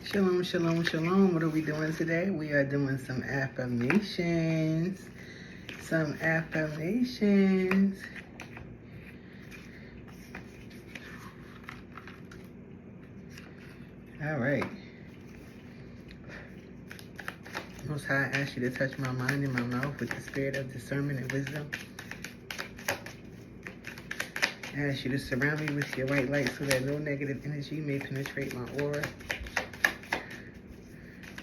Shalom, shalom, shalom. What are we doing today? We are doing some affirmations. Some affirmations. All right. Most High, I ask you to touch my mind and my mouth with the spirit of discernment and wisdom. I ask you to surround me with your white light so that no negative energy may penetrate my aura.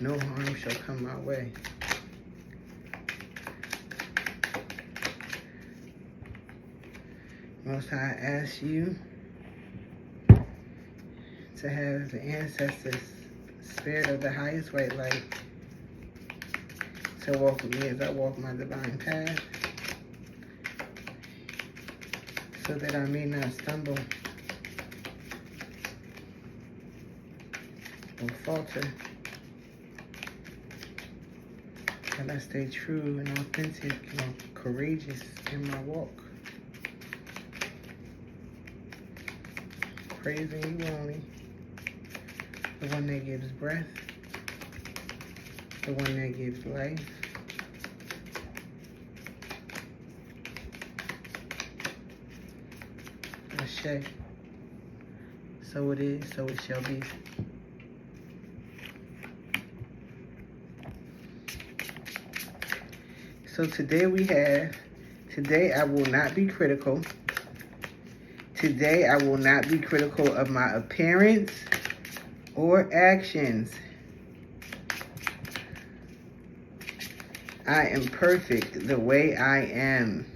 No harm shall come my way. Most High, I ask you to have the ancestors, spirit of the highest white light, to walk with me as I walk my divine path, so that I may not stumble or falter, and I stay true and authentic and courageous in my walk. Praising you only, the one that gives breath, the one that gives life. Ashe. So it is, so it shall be. So today I will not be critical. Today I will not be critical of my appearance or actions. I am perfect the way I am.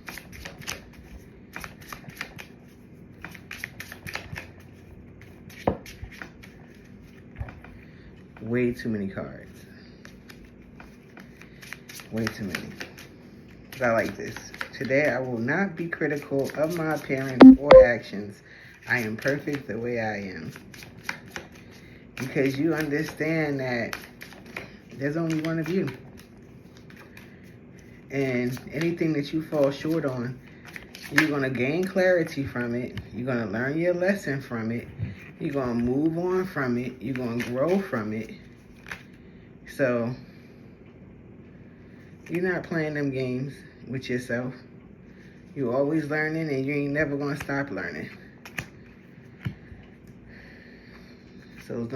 Way too many cards. Way too many. But I like this. Today I will not be critical of my appearance or actions. I am perfect the way I am. Because you understand that there's only one of you. And anything that you fall short on, you're going to gain clarity from it. You're going to learn your lesson from it. You're going to move on from it. You're going to grow from it. So, you're not playing them games with yourself. You're always learning, and you ain't never going to stop learning. So,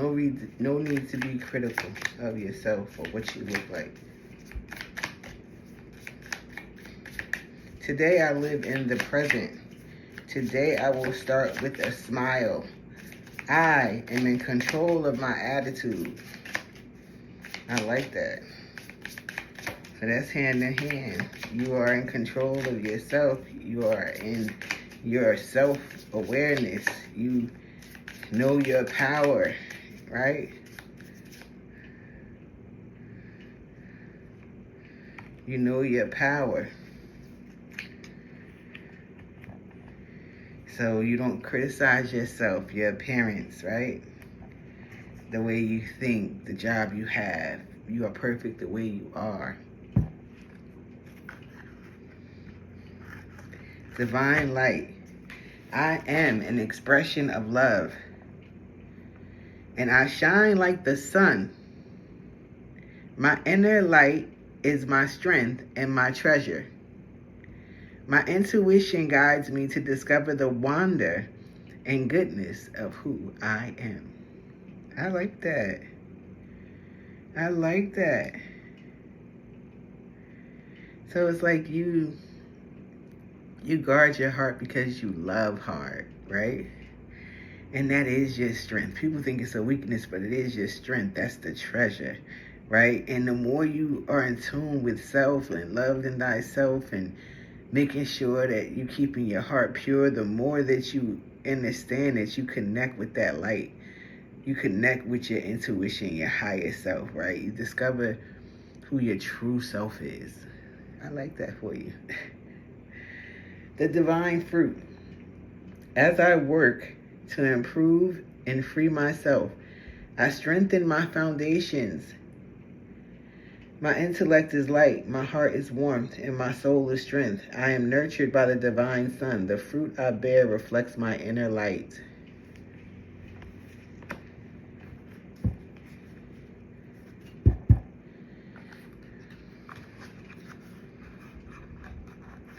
no need to be critical of yourself or what you look like. Today, I live in the present. Today, I will start with a smile. I am in control of my attitude. I like that. So that's hand in hand. You are in control of yourself. You are in your self-awareness. You know your power, right? You know your power. So you don't criticize yourself, your appearance, right? The way you think, the job you have. You are perfect the way you are. Divine light. I am an expression of love. And I shine like the sun. My inner light is my strength and my treasure. My intuition guides me to discover the wonder and goodness of who I am. I like that. I like that. So it's like you guard your heart because you love hard, right? And that is your strength. People think it's a weakness, but it is your strength. That's the treasure, right? And the more you are in tune with self and loving thyself and making sure that you keeping your heart pure, the more that you understand that you connect with that light. You connect with your intuition, your higher self, right? You discover who your true self is. I like that for you. The divine fruit. As I work to improve and free myself, I strengthen my foundations. My intellect is light, my heart is warmth, and my soul is strength. I am nurtured by the divine sun. The fruit I bear reflects my inner light.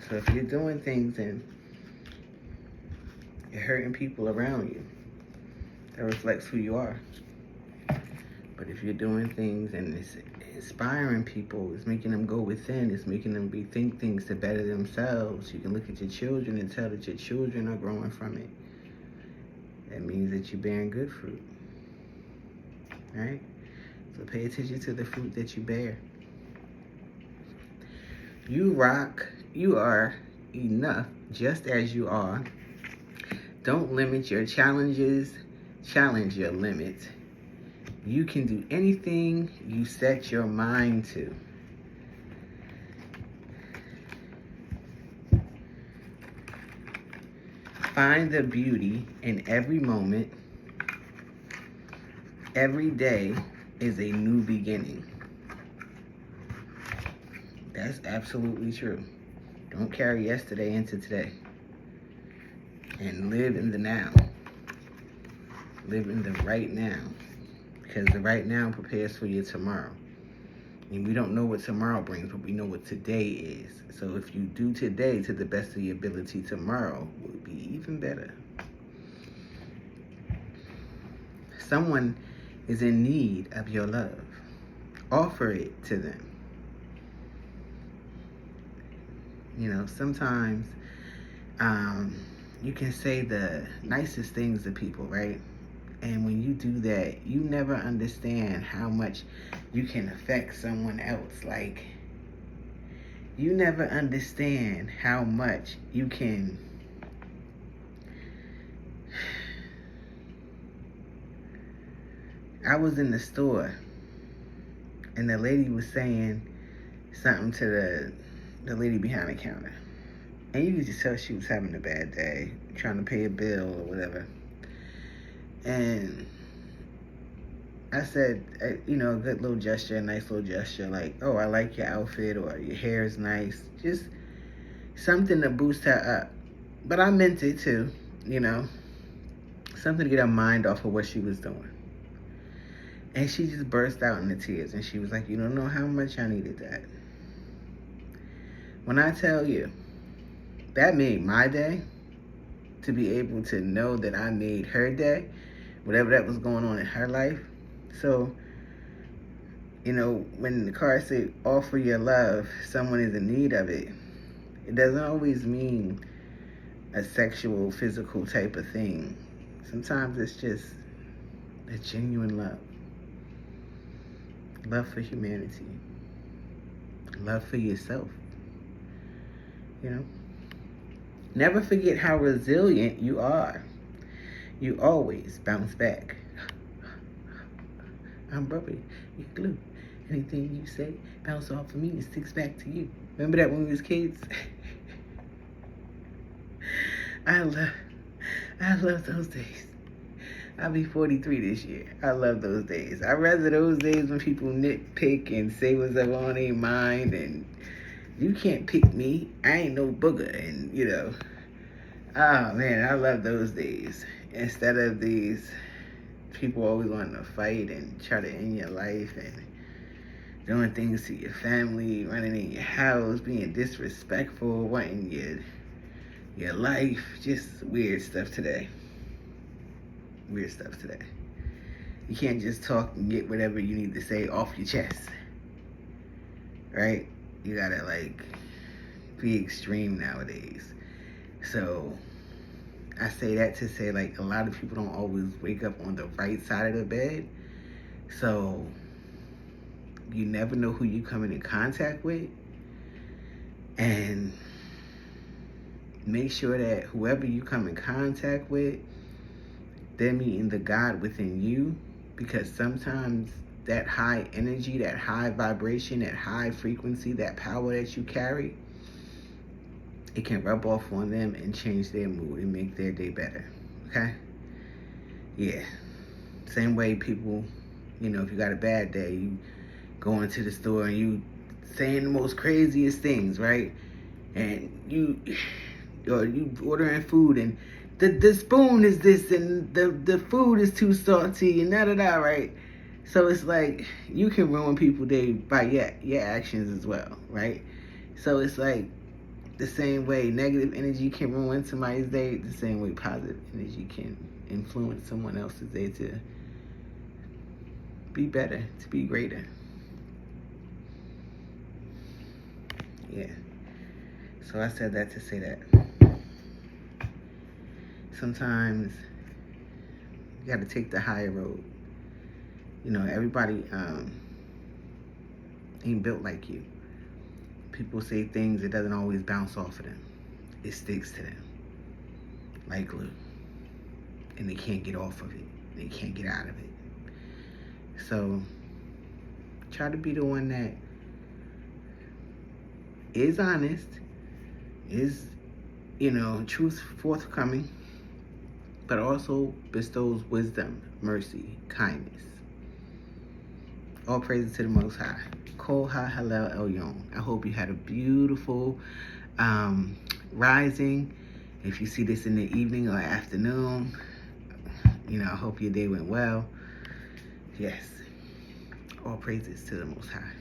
So if you're doing things and you're hurting people around you, that reflects who you are. But if you're doing things and it's inspiring people, it's making them go within, it's making them rethink things to better themselves, you can look at your children and tell that your children are growing from it. That means that you're bearing good fruit. Right? So pay attention to the fruit that you bear. You rock. You are enough just as you are. Don't limit your challenges. Challenge your limits. You can do anything you set your mind to. Find the beauty in every moment. Every day is a new beginning. That's absolutely true. Don't carry yesterday into today. And live in the now. Live in the right now. Because the right now prepares for your tomorrow. And we don't know what tomorrow brings, but we know what today is. So if you do today to the best of your ability, tomorrow will be even better. Someone is in need of your love. Offer it to them. You know, sometimes you can say the nicest things to people, right? And when you do that, you never understand how much you can affect someone else. Like, you never understand how much you can I was in the store and the lady was saying something to the lady behind the counter. And you could just tell she was having a bad day, trying to pay a bill or whatever. And I said, you know, a good little gesture, a nice little gesture, like, oh, I like your outfit, or your hair is nice. Just something to boost her up. But I meant it too, you know, something to get her mind off of what she was doing. And she just burst out into tears. And she was like, you don't know how much I needed that. When I tell you, that made my day, to be able to know that I made her day, whatever that was going on in her life. So, you know, when the card says offer your love, someone is in need of it, it doesn't always mean a sexual, physical type of thing. Sometimes it's just a genuine love. Love for humanity. Love for yourself. You know? Never forget how resilient you are. You always bounce back. I'm rubber, you glue. Anything you say, bounce off of me and sticks back to you. Remember that when we was kids? I love those days. I'll be 43 this year. I love those days. I'd rather those days when people nitpick and say what's up on their mind, and you can't pick me. I ain't no booger, and you know. Oh man, I love those days. Instead of these people always wanting to fight and try to end your life and doing things to your family, running in your house, being disrespectful, wanting your life, just weird stuff today. Weird stuff today. You can't just talk and get whatever you need to say off your chest. Right? You gotta like be extreme nowadays. So I say that to say, like, a lot of people don't always wake up on the right side of the bed. So you never know who you come in contact with. And make sure that whoever you come in contact with, they're meeting the God within you. Because sometimes that high energy, that high vibration, that high frequency, that power that you carry, it can rub off on them and change their mood and make their day better. Okay? Yeah. Same way people, you know, if you got a bad day, you go into the store and you saying the most craziest things, right? And you ordering food and the spoon is this and the food is too salty and da-da-da, right? So it's like you can ruin people's day by your actions as well, right? So it's like, The same way negative energy can ruin somebody's day, the same way positive energy can influence someone else's day to be better, to be greater. Yeah. So I said that to say that sometimes you got to take the higher road. You know, everybody ain't built like you. People say things, it doesn't always bounce off of them. It sticks to them like glue. And they can't get off of it. They can't get out of it. So try to be the one that is honest, is, truth forthcoming, but also bestows wisdom, mercy, kindness. All praises to the Most High. Kol Ha-Halel Elyon. I hope you had a beautiful rising. If you see this in the evening or afternoon, I hope your day went well. Yes. All praises to the Most High.